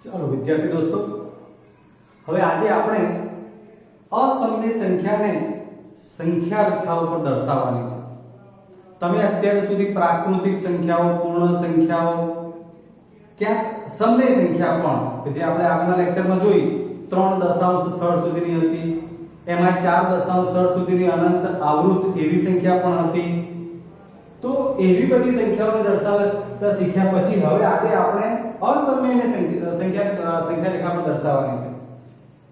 ચાલો વિદ્યાર્થી દોસ્તો, હવે આજે આપણે અસમય સંખ્યાને સંખ્યા રેખા ઉપર દર્શાવવાની છે. તમે અત્યાર સુધી પ્રાકૃતિક સંખ્યાઓ, પૂર્ણ સંખ્યાઓ, ક્યાંક સમય સંખ્યા પણ કે જે આપણે આગળના લેક્ચરમાં જોઈ 3 દશાંશ સ્થળ સુધીની હતી, એમાં 4 દશાંશ સ્થળ સુધીની અનંત આવૃત એવી સંખ્યા પણ હતી. તો એવી બધી સંખ્યાઓને દર્શાવતા શીખ્યા પછી હવે આજે આપણે અસમયને સંખ્યા રેખા પર દર્શાવવાની છે.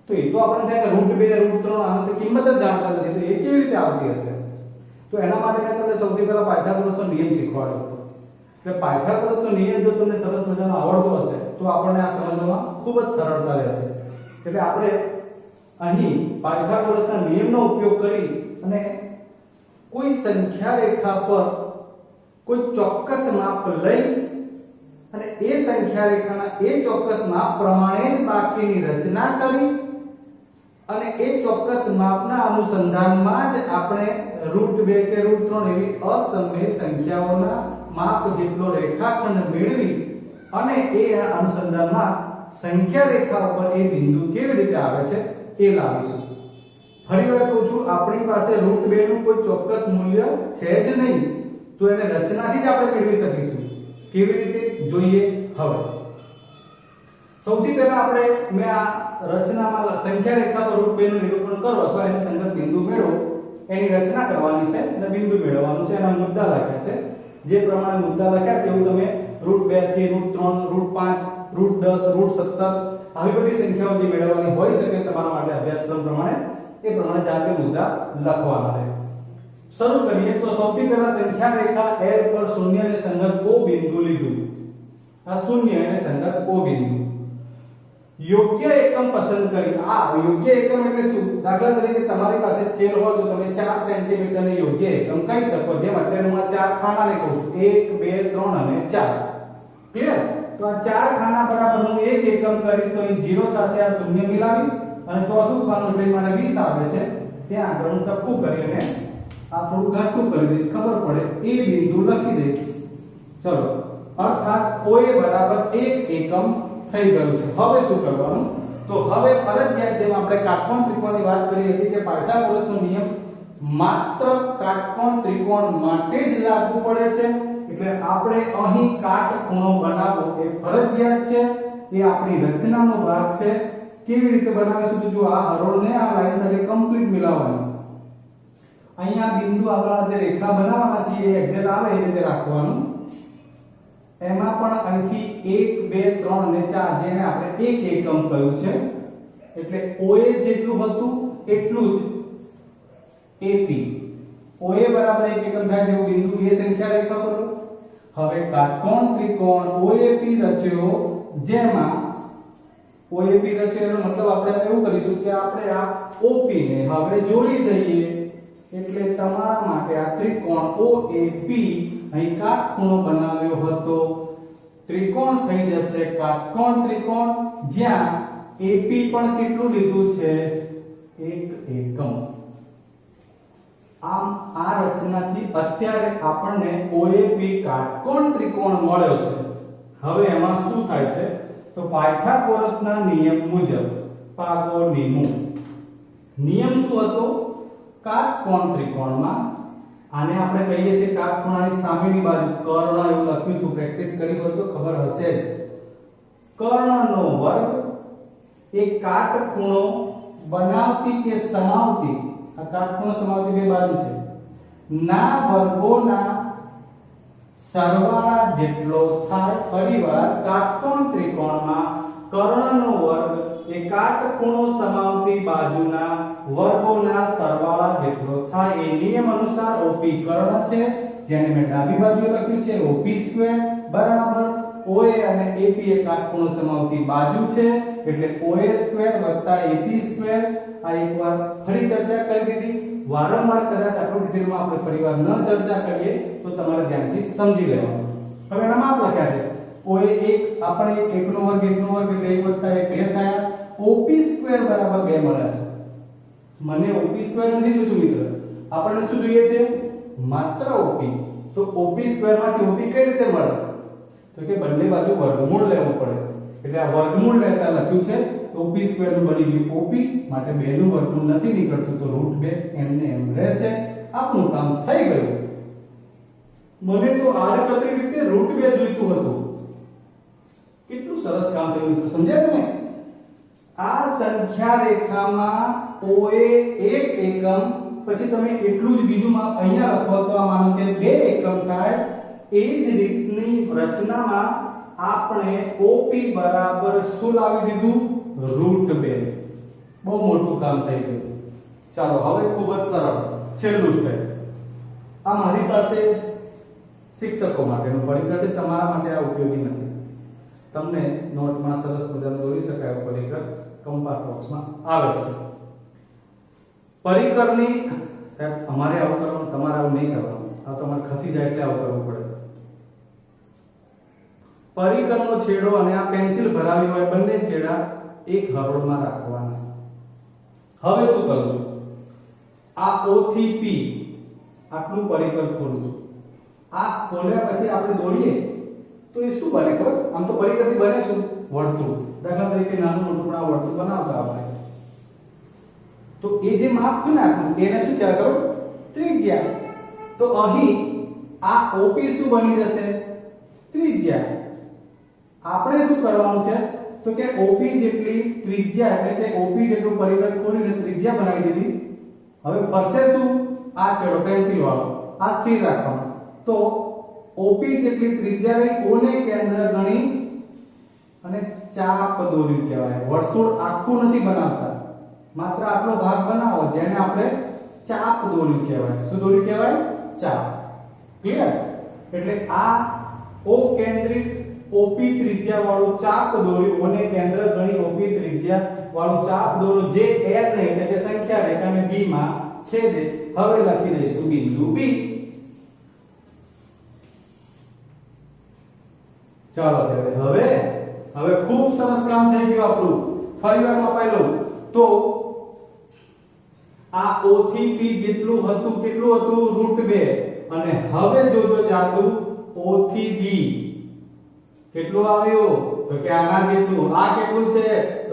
તો એ તો આપણે થાય કે √2 √3 આનો તો કિંમત જ જાણતા નથી, તો એ કેવી રીતે આવતી હશે? તો એના માટે મેં તમને સૌથી પહેલા પાયથાગોરસનો નિયમ શીખવાડ્યો હતો. એટલે પાયથાગોરસનો નિયમ જો તમને સરસ મજાનો આવડતો હશે તો આપણને આ સમજવામાં ખૂબ જ સરળતા રહેશે. એટલે આપણે અહીં પાયથાગોરસના નિયમનો ઉપયોગ કરી અને કોઈ સંખ્યા રેખા પર કોઈ ચોક્કસ માપ લઈ અને એ સંખ્યા રેખાના એ ચોક્કસ માપ પ્રમાણે જ બાકીની રચના કરી અને એ ચોક્કસ માપના અનુસંધાનમાં જ આપણે √2 કે √3 એવી અસમય સંખ્યાઓના માપ જેટલો રેખાખંડ મેળવી અને એ અનુસંધાનમાં સંખ્યા રેખા ઉપર એ બિંદુ કેવી રીતે આવે છે એ લાવીશું. ફરીવાર કહું છું, આપણી પાસે √2 નું કોઈ ચોક્કસ મૂલ્ય છે જ નહીં, તો એને રચનાથી જ આપણે મેળવી શકીશું. કેવી રીતે જોઈએ? હવે સૌથી પહેલા આપણે મેં આ રચનામાં સંખ્યા રેખા પર √2 નું નિરૂપણ કરો અથવા એને સંગત બિંદુ મેળવો એની રચના કરવાની છે અને બિંદુ મેળવવાનું છે. એના મુદ્દા લખ્યા છે. જે પ્રમાણે મુદ્દા લખ્યા છે એવું તમે √2 થી √3 √5 √10 √17 આવી બધી સંખ્યાઓ જે મેળવવાની હોય શકે તમારા માટે અભ્યાસક્રમ પ્રમાણે એ પ્રમાણે જાતે મુદ્દા લખવાના છે. શરૂ કરીએ તો સૌથી પહેલા સંખ્યા રેખા L પર શૂન્ય અને સંગત O બિંદુ લીધું. આ શૂન્ય અને સંગત O બિંદુ. યોગ્ય એકમ પસંદ કરી. આ યોગ્ય એકમ એટલે શું? દાખલા તરીકે તમારી પાસે સ્કેલ હોય તો તમે 4 સેન્ટીમીટર ને યોગ્ય એકમ કહી શકો. જેમ અત્યારે હું આ 4 ખાનાને કહું છું, 1 2 3 અને 4. ક્લિયર? તો આ 4 ખાના બરાબર હું 1 એકમ કરીશ તો અહીં 0 સાથે આ શૂન્ય મિલાવીશ અને ચોથું ખાનું એટલે મને 20 આવે છે ત્યાં આગળ હું ટપકું કરીને આ થોડું ઘાટું કરી દઈશ, ખબર પડે એ બિંદુ લખી દઈશ. ચલો, અર્થાત OA બરાબર 1 એકમ થઈ ગયું છે. હવે શું કરવાનું? તો હવે ફરજિયાત જેમ આપણે કાટકોણ ત્રિકોણની વાત કરી હતી કે પાયથાગોરસનો નિયમ માત્ર કાટકોણ ત્રિકોણ માટે જ લાગુ પડે છે. એટલે આપણે અહીં કાટખૂણો બનાવવો એ ફરજિયાત છે. એ આપણી રચનાનો ભાગ છે. કેવી રીતે બનાવીશું? તો જો આ હરોળને આ લાઈન સાથે કમ્પ્લીટ મિલાવવાની. અહીંયા બિંદુ આપણા જે રેખા બનાવવાના છે એ એક્ઝેક્ટ આવે એ રીતે રાખવાનું. એમાં પણ અહીંથી 1 2 3 અને 4 જેને આપણે 1 એકમ કહ્યું છે એટલે OA જેટલું હતું એટલું જ AP. OA બરાબર 1 એકમ થાય તેવું બિંદુ એ સંખ્યા રેખા પર. હવે કાટકોણ ત્રિકોણ OAP રચ્યો, જેમાં OAP રચ્યો એનો મતલબ આપણે એવું કરીશું કે આપણે આ OP ને હવે જોડી દઈએ. એટલે તમારા માટે આ ત્રિકોણ OAP અહીં કાટખૂણો બનાવ્યો હતો ત્રિકોણ થઈ જશે કાટકોણ ત્રિકોણ, જ્યાં AP પણ કેટલું લીધું છે? 1 એકમ. આમ આ રચનાથી અત્યારે આપણને OAP કાટકોણ ત્રિકોણ મળ્યો છે. હવે એમાં શું થાય છે? તો પાયથાગોરસના નિયમ મુજબ પાગોનિમુ નિયમ શું હતો? કાટકોણ ત્રિકોણમાં આને આપણે કહીએ છીએ કાટખૂણાની સામેની બાજુ કર્ણ એવું લખ્યું હતું, પ્રેક્ટિસ કરી હોય તો ખબર હશે જ. કર્ણનો વર્ગ એ કાટખૂણો બનાવતી કે સમાવતી, આ કાટખૂણો સમાવતી બે બાજુ છે, ના વર્ગોના સરવાળા જેટલો થાય. ફરીવાર કાટકોણ ત્રિકોણમાં કર્ણનો વર્ગ એ કાટખૂણો સમાવતી બાજુના વર્ગોના સરવાળા જેટલો થાય. એ નિયમ અનુસાર OP કર્ણ છે, જેને મેં ડાબી બાજુએ લખ્યું છે OP² બરાબર OA અને AP એ કાટખૂણો સમાવતી બાજુ છે એટલે OA² AP². આ એકવાર ફરી ચર્ચા કરી દીધી. વારંવાર કદાચ આટલું ડિટેલમાં આપણે ફરીવાર ન ચર્ચા કરીએ તો તમારે ધ્યાનથી સમજી લેવાનું. હવે એના માપ લખ્યા છે. OA 1 આપણે 1 નો વર્ગ 1 નો વર્ગ એટલે 1 + 1 2 થાય. OP² બરાબર 2 મળે છે. મને OP² નથી જોઈતું મિત્ર, આપણને શું જોઈએ છે? માત્ર OP. તો OP² માંથી OP કઈ રીતે મળે? તો કે બંને બાજુ વર્ગમૂળ લેવું પડે. એટલે આ વર્ગમૂળ લેતા લખ્યું છે op² નું બની ગયું op, માટે 2 નું વર્ગમૂળ નથી નીકળતું તો √2 એમને એમ રહેશે. આપણું કામ થઈ ગયું. મને તો આડકતરી રીતે √2 જોઈતું હતું. કેટલું સરસ કામ થયું મિત્રો, સમજ્યા તમે? આ સંખ્યા રેખામાં OA 1 એકમ, પછી તમે એટલું જ બીજું માપ અહીંયા લખો તો આ માનો કે 2 એકમ થાય. એ જ રીતની રચનામાં આપણે OP બરાબર શું લાવી દીધું? √2. બહુ મોટું કામ થઈ ગયું. ચાલો હવે ખૂબ જ સરળ છેલ્લું સ્ટેપ. આ મારી પાસે શિક્ષકો માટેનું પરિકર છે, તમારા માટે આ ઉપયોગી નથી. તમને નોટમાં સરસ મજાનું દોરી શકાય પરિકર કંપાસ બોક્સમાં આવે છે. પરિકરની સાહેબ અમારે આવું કરવાનું, તમારે આવું નહીં કરવાનું. આ તમારે ખસી જાય એટલે આવું કરવું પડે છે. પરિકરનો છેડો અને આ પેન્સિલ ભરાવી હોય બંને છેડા એક હરોળમાં રાખવાના. હવે શું કરું છું? આ O થી P આટલું પરિકર ખોલું છું. આ ખોલ્યા પછી આપણે દોરીએ તો એ શું બને ખબર? આમ તો પરિકરથી બને શું? વર્તુળ. દાખલા તરીકે નાનું મોટું પણ આ વર્તુળ બનાવતા આપણે. તો એ જે માપ છે ને આખું એને શું કહેવાય ખબર? ત્રિજ્યા. તો અહીં આ OP શું બની જશે? ત્રિજ્યા. આપણે શું કરવાનું છે? તો કે OP જેટલી ત્રિજ્યા, એટલે કે OP જેટલું પરિકર ખોલીને ત્રિજ્યા બનાવી દીધી. હવે ફરશે શું? આ છેડો પેન્સિલ વાળો આ સ્થિર રાખવાનો. તો OP જેટલી ત્રિજ્યા લઈ O ને કેન્દ્ર ગણી અને ચાપ દોર્યું કહેવાય. વર્તુળ આખું નથી બનાવતા, માત્ર આટલો ભાગ બનાવો જેને આપણે ચાપ દોર્યું કહેવાય. શું દોર્યું કહેવાય? ચાપ. ક્લિયર? એટલે આ O કેન્દ્રિત OP ત્રિજ્યા વાળું ચાપ દોર્યું. O ને કેન્દ્ર ગણી OP ત્રિજ્યા વાળું ચાપ દોર્યું જે L ને એટલે કે સંખ્યા રેખાને B માં છેદે. હવે લખી દઈશું બિંદુ B. ચાલો હવે ખૂબ સરસ કામ થઈ ગયું આપણું. ફરીવાર મપાઈ લઉં તો આ O થી P જેટલું હતું કેટલું હતું? √2. અને હવે જોજો જાતું O થી B કેટલું આવ્યું? તો કે આના જેટલું. આ કેટલું છે?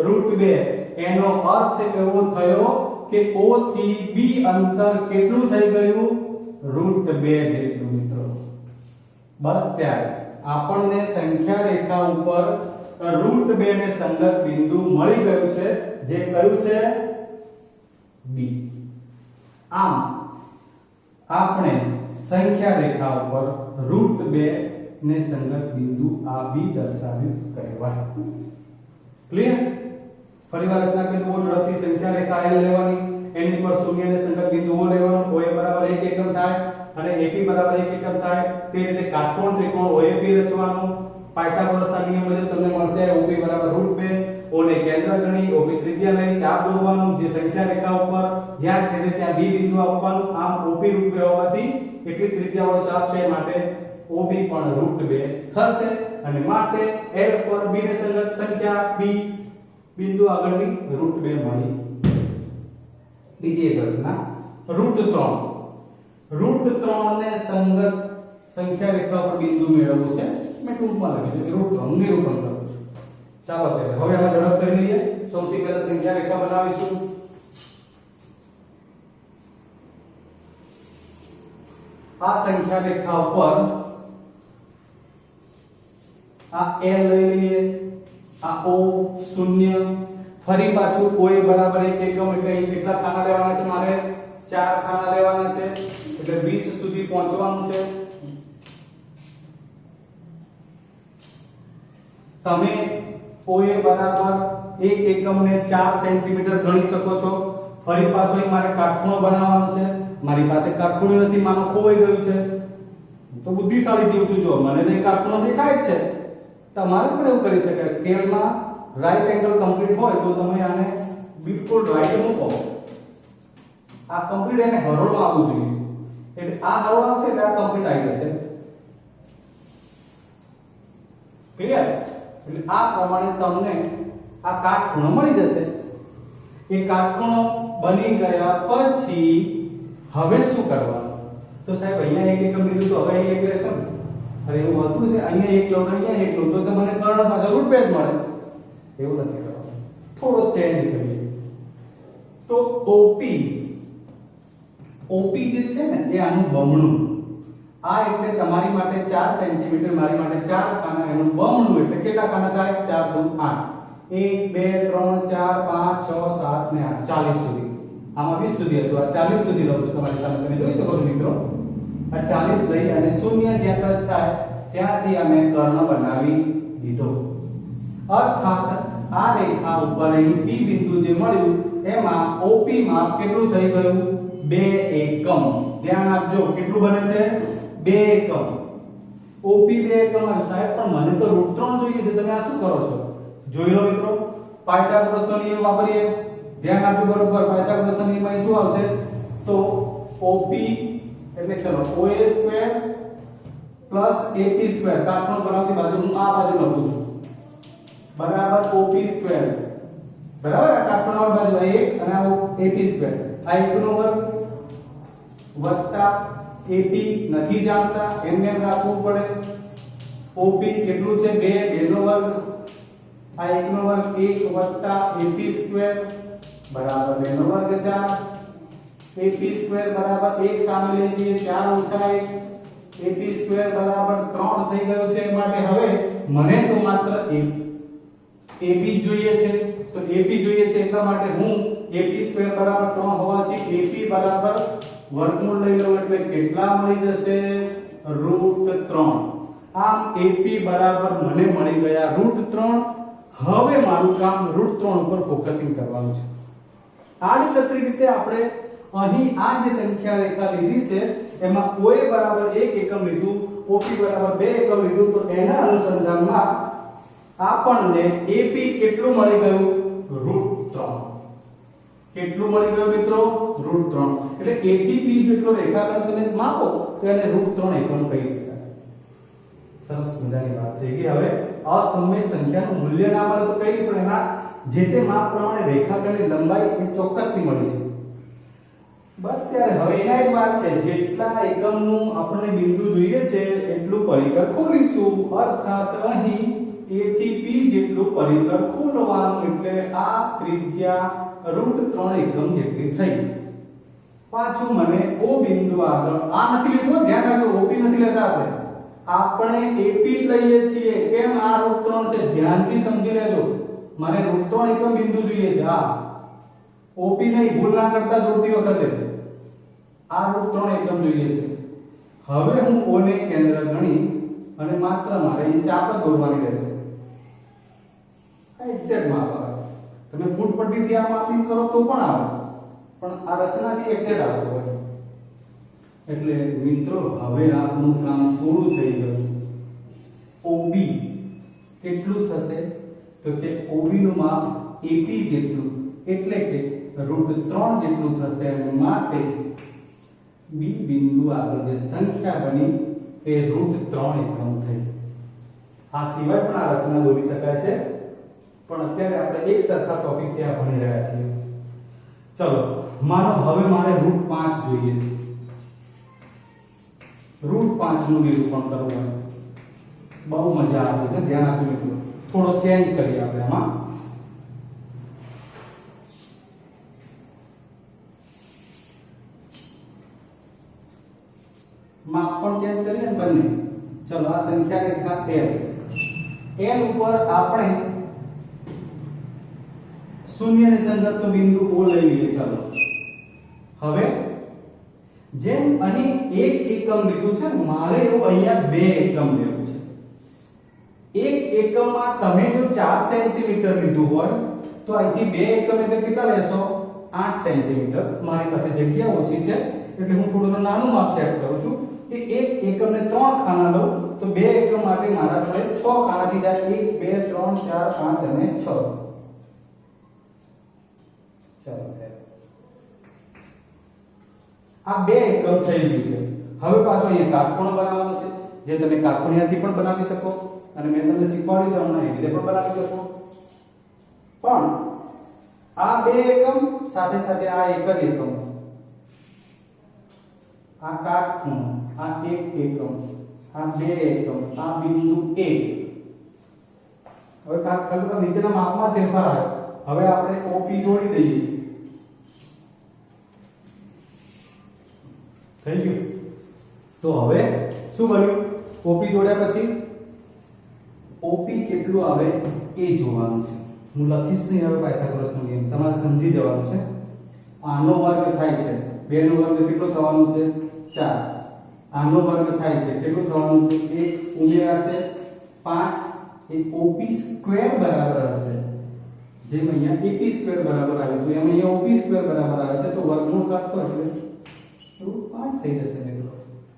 √2. એનો અર્થ એવો થયો કે O થી B અંતર કેટલું થઈ ગયું? √2 જેટલું મિત્રો. બસ ત્યારે આપણને સંખ્યા રેખા ઉપર √2 ને સંગત બિંદુ મળી ગયું છે, જે કયું છે? B. આમ આપણે સંખ્યા રેખા ઉપર √2 ને સંગત બિંદુ આ B દર્શાવ્યું કહેવાય. ક્લિયર? ફરીવાર રચના કરીએ તો બહુ ઝડપથી સંખ્યા રેખા L લેવાની, એની પર શૂન્ય ને સંગત બિંદુ O લેવાનો. OA બરાબર 1 એકમ થાય અને AP બરાબર 1 એકમ થાય. તે રીતે કાટકોણ ત્રિકોણ OAP રચવાનો. પાયથાગોરસના નિયમ મુજબ તમને મળશે OP બરાબર √2. O ને કેન્દ્ર ગણી OP ત્રિજ્યા લઈ ચાપ દોરવાનું. જે સંખ્યા રેખા ઉપર જ્યાં છેદે ત્યાં B બિંદુ આપવાનું. આમ OP √2 હોવાથી એટલી ત્રિજ્યા વાળો ચાપ છે, માટે OB પણ √2 થશે. અને માટે L પર B ને સંગત સંખ્યા B બિંદુ આગળની √2 મળી. બીજી એક રચના √3. √3 ને સંગત સંખ્યા રેખા પર બિંદુ મેળવવું છે. મેં ટૂંકમાં લખી છે √3 નું નિરૂપણ કરું છું. ચાલો ત્યારે હવે આમાં ઝડપ કરી લઈએ. સૌથી પહેલા સંખ્યા રેખા બનાવીશું. આ સંખ્યા રેખા ઉપર આ L લઈ લઈએ, આ O 0. ફરી પાછું OA બરાબર 1 એકમ, એટલે કેટલા ખાના લેવાના છે? મારે 4 ખાના લેવાના છે, એટલે 20 સુધી પહોંચવાનું છે. તમે OA બરાબર 1 એકમ ને 4 સેન્ટીમીટર ગણી શકો છો. ફરી પાછું મારે કાટખૂણો બનાવવાનો છે. મારી પાસે કાટખૂણો નથી, માનો ખોવાઈ ગયું છે. તો બુદ્ધિશાળી જેવું છું, જો મને તો કાટખૂણો દેખાય છે. તમારે પણ એવું કરી શકાય. સ્કેલમાં રાઈટ એંગલ કમ્પ્લીટ હોય તો તમે આને બિલકુલ રાઈટ મૂકો. આ કમ્પ્લીટ એને હરોળમાં આવવું જોઈએ. એટલે આ હરોળ આવશે એટલે આ કમ્પ્લીટ આવી જશે. ક્લિયર? એટલે આ પ્રમાણે તમને આ કાટખૂણો મળી જશે. એ કાટખૂણો બની ગયા પછી હવે શું કરવાનું? તો સાહેબ અહીંયા 1 એકમ લીધું તો હવે અહીં 1 લેશો ને? અરે એવું હતું છે, અહીંયા 1 લો, અહીંયા 1 લો તો મને કર્ણ પાછળ √2 મળે. એવું નથી કરવાનું, થોડો ચેન્જ કરીએ. તો ઓપી જે છે ને એ આનું બમણું. આ એટલે તમારી માટે 4 સેન્ટીમીટર, મારી માટે 4 ખાના, એનું બમણું એટલે કેટલા ખાના થાય? 4 × 8. 1 2 3 4 5 6 7 ને 8 40 સુધી. આમાં 20 સુધી હતું, આ 40 સુધી લઉં છું તમારી સામે. તમે જોઈ શકો છો મિત્રો, આ 40 લઈ અને શૂન્ય જ્યાં ટચ થાય ત્યાંથી અમે કર્ણ બનાવી દીધો. અર્થાત આ રેખા ઉપર અહીં P બિંદુ જે મળ્યું એમાં OP માપ કેટલું થઈ ગયું? 2 એકમ. ધ્યાન આપજો, કેટલું બને છે? 2 એકમ. OP 2 એકમ આવે સાહેબ, પણ મને તો √3 જોઈએ છે. તમે આ શું કરો છો? જોઈ લો મિત્રો, પાયથાગોરસનો નિયમ વાપરીએ. ધ્યાન આપજો બરોબર. પાયથાગોરસનો નિયમ અહીં શું આવશે? તો OP એટલે ચલો OA² + AP², કાટખૂણો બનાવતી બાજુ હું આ બાજુ લખું છું, બરાબર OP². બરાબર, આ કાટખૂણાવાળી બાજુ આ 1 અને આ AP². આ 1 નો વર્ગ વત્તા AP નથી જાણતા, એમને રાખવું પડે. OP કેટલું છે? 2 નો વર્ગ. આ 1 નો વર્ગ 1 વત્તા AP² બરાબર 2 નો વર્ગ 4. AP² બરાબર 1 સામે લઈ જઈએ, 4 - 1 AP² બરાબર 3 થઈ ગયું છે. માટે હવે મને તો માત્ર AP જોઈએ છે. તો AP જોઈએ છે એટલા માટે હું AP² બરાબર 3 હોવાથી AP બરાબર વર્ગમૂળ લઈ લઉં એટલે કેટલા મળી જશે? √3. આમ AP બરાબર મને મળી ગયા √3. હવે મારું કામ √3 ઉપર ફોકસિંગ કરવાનું છે. આ જ રીતે આપણે અહીં આ જે સંખ્યા રેખા લીધી છે એમાં OA બરાબર 1 એકમ લીધું, OP બરાબર 2 એકમ લીધું. તો એના અનુસંધાનમાં આપણને AP કેટલું મળી ગયું? √3. કેટલું મળી ગયું મિત્રો? √3. એટલે A થી P જેટલો રેખાખંડ તમે માપો તો એને √3 એકમ કહી શકાય. સરસ મજાની વાત થઈ ગઈ. હવે અસમય સંખ્યાનું મૂલ્ય ના મળે તો કઈ પણ એના જે તે માપ પ્રમાણે રેખાખંડની લંબાઈ એ ચોક્કસથી મળી છે. બસ ત્યારે હવે એના જ વાત છે, જેટલા એકમનું આપણને બિંદુ જોઈએ છે એટલું પરિકર ખોલીશું. અર્થાત અહીં A થી P જેટલું પરિકર ખોલવાનું, એટલે આ ત્રિજ્યા √3 એકમ જેટલી થઈ. પાછું મને O બિંદુ આગળ આ નથી લીધું, ધ્યાન રાખજો, OP નથી લેતા આપણે AP લઈએ છીએ. કેમ? આ √3 છે, ધ્યાનથી સમજી લેજો. મને √3 એકમ બિંદુ જોઈએ છે. આ OP નહીં, ભૂલ ના કરતા દોરતી વખતે. આ √3 એકમ જોઈએ છે. હવે હું O ને કેન્દ્ર ગણી અને માત્ર મારે અહીં ચાપ દોરવાની રહેશે. આ એક્ઝેક્ટ માપ આવે. તમે ફૂટ પટ્ટીથી આ માપી કરો તો પણ આવે, પણ આ રચનાથી એક્ઝેક્ટ આવતો હોય. એટલે મિત્રો હવે આપણું કામ પૂરું થઈ ગયું. OB કેટલું થશે? તો કે OB નું માપ AP જેટલું, એટલે કે √3 જેટલું થશે. અને માટે B બિંદુ આગળ જે સંખ્યા બની તે √3 એકમ થઈ. આ સિવાય પણ આ રચના દોરી શકાય છે, પણ અત્યારે આપણે એક સરખા ટોપિક ત્યાં ભણી રહ્યા છીએ. ચલો માનો હવે મારે √5 જોઈએ છે. √5 નું નિરૂપણ કરવું બહુ મજા આવે છે. ધ્યાન આપજો મિત્રો, થોડો ચેન્જ કરીએ આપણે આમાં. માપ પણ ચેન્જ કરીએ ને બંને. ચલો આ સંખ્યા રેખા L ઉપર આપણે શૂન્ય ની સંગત બિંદુ O લઈ લઈએ. ચલો હવે જેમ અહીં 1 એકમ લીધું છે, મારે એવું અહીંયા 2 એકમ લેવું છે. 1 એકમમાં તમે જો 4 સેન્ટીમીટર લીધું હોય તો અહીંથી 2 એકમ એટલે કેટલા લેશો? 8 સેન્ટીમીટર. મારી પાસે જગ્યા ઓછી છે એટલે હું થોડું નાનું માપ સેટ કરું છું કે 1 એકમને 3 ખાના લઉં તો 2 એકમ માટે મારા જોડે 6 ખાનાથી જાય. 1 2 3 4 5 અને 6. ચાલો આ 2 એકમ થઈ ગયું છે. હવે પાછો અહીંયા કાટખૂણો બનાવવાનો છે, જે તમે કાટખૂણિયાથી પણ બનાવી શકો અને મેં તમને શીખવાડ્યું છે હમણાં એ રીતે પણ બનાવી શકો. પણ આ 2 એકમ સાથે સાથે આ એક જ એકમ, આ કાટખૂણો, આ 1 એકમ, આ 2 એકમ, આ બિંદુ A, હવે ખાલી નીચેના માપમાં ફેરફાર આવે. હવે આપણે OP જોડી દઈએ. થઈ ગયું. તો હવે શું બન્યું? OP જોડ્યા પછી OP કેટલું આવે એ જોવાનું છે. હું લખીશ નહીં હવે પાયથાગોરસનો નિયમ, તમારે સમજી જવાનું છે. આનો વર્ગ થાય છે 2 નો વર્ગ કેટલો થવાનો છે 4. આનો વર્ગ થાય છે કેટલું થવાનું છે 1 ઉમેરાશે 5. એ OP સ્ક્વેર બરાબર હશે. જેમ અહીંયા AP સ્ક્વેર બરાબર આવ્યું તો એમ અહીંયા OP સ્ક્વેર બરાબર આવે છે, તો વર્ગમૂળ કાઢશો એટલે √5 થઈ જશે મિત્રો.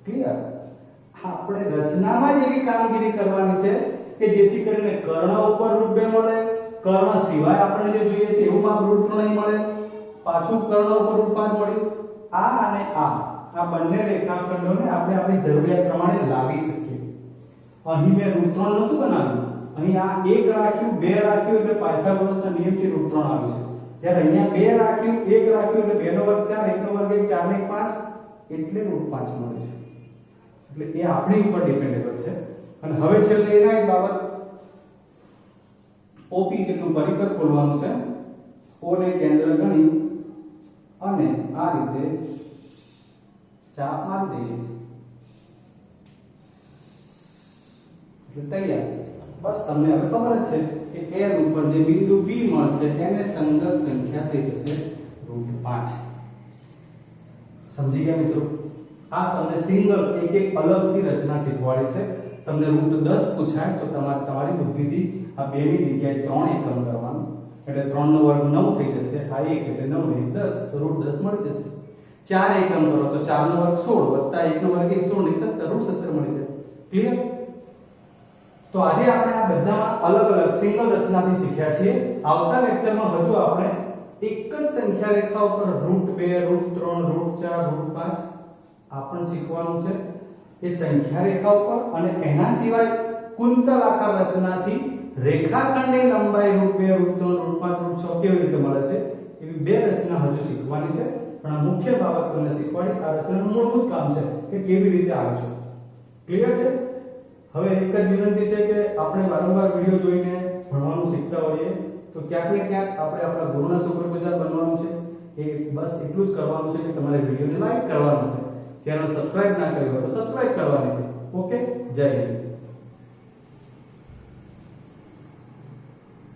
ક્લિયર? આપણે રચનામાં જ એવી કામગીરી કરવાની છે કે જેથી કરીને કર્ણ ઉપર √2 મળે, કર્ણ સિવાય આપણે જે જોઈએ છે એવું માપ √3 નહીં મળે, પાછું કર્ણ ઉપર √5 મળ્યું. આ અને આ બંને રેખાખંડોને આપણે આપણી જરૂરિયાત પ્રમાણે લાવી શકીએ. અહીં મેં √3 નહોતું બનાવ્યું, અહીં આ 1 રાખ્યું 2 રાખ્યું એટલે પાયથાગોરસના નિયમથી √3 આવ્યું છે. જ્યારે અહીંયા 2 રાખ્યું 1 રાખ્યું એટલે 2 નો વર્ગ 4, 1 નો વર્ગ 1, 4 ને 5 એટલે √5 મળે છે. એટલે એ આપણી ઉપર ડિપેન્ડેબલ છે. અને હવે છેલ્લે એના એક બાબત, OP જેટલું પરિકર ખોલવાનું છે, O ને કેન્દ્ર ગણી અને આ રીતે ચાપ મારી દઈએ એટલે તૈયાર. બસ તમને હવે ખબર જ છે કે L ઉપર જે બિંદુ B મળશે એને સંગત સંખ્યા થઈ જશે √5. સમજી ગયા મિત્રો? આ તમને સિંગલ એક અલગથી રચના શીખવાડી છે. તમને √10 પૂછાય તો તમારી બુદ્ધિથી આ 2 ની જગ્યાએ 3 એકમ કરવાનું, એટલે 3 નો વર્ગ 9 થઈ જશે. આ 1 એટલે 9 ને 10 તો √10 મળી જશે. 4 એકમ કરો તો 4 નો વર્ગ 16 વત્તા 1 નો વર્ગ 1 16 ને 17 √17 મળી જાય. ક્લિયર? તો આજે આપણે આ બધામાં અલગ અલગ સિંગલ રચનાથી શીખ્યા છીએ. આવતા લેક્ચરમાં હજુ આપણે એક જ સંખ્યા રેખા ઉપર √2 √3 √4 √5 આ પણ શીખવાનું છે. એ સંખ્યા રેખા ઉપર અને એના સિવાય કુંતલાકાર રચનાથી રેખાખંડની લંબાઈ √2 √3 √5 √6 કેવી રીતે મળે છે એવી 2 રચના હજુ શીખવાની છે. પણ આ મુખ્ય બાબત તમને શીખવાડી. આ રચનાનું મૂળભૂત કામ છે કે કેવી રીતે આવે છે. ક્લિયર છે? હવે એક જ વિનંતી છે કે આપણે વારંવાર વિડિયો જોઈને ભણવાનું શીખતા હોઈએ તો ક્યાંક ને ક્યાંક આપણે આપણા ગુરુના શુક્રગુજાર બનવાનું છે. એ બસ એટલું જ કરવાનું છે કે તમારે વિડિયોને લાઈક કરવાનો છે. ચેનલ સબસ્ક્રાઇબ ના કરી હોય તો સબસ્ક્રાઇબ કરવાની છે. ઓકે, જય હિન્દ.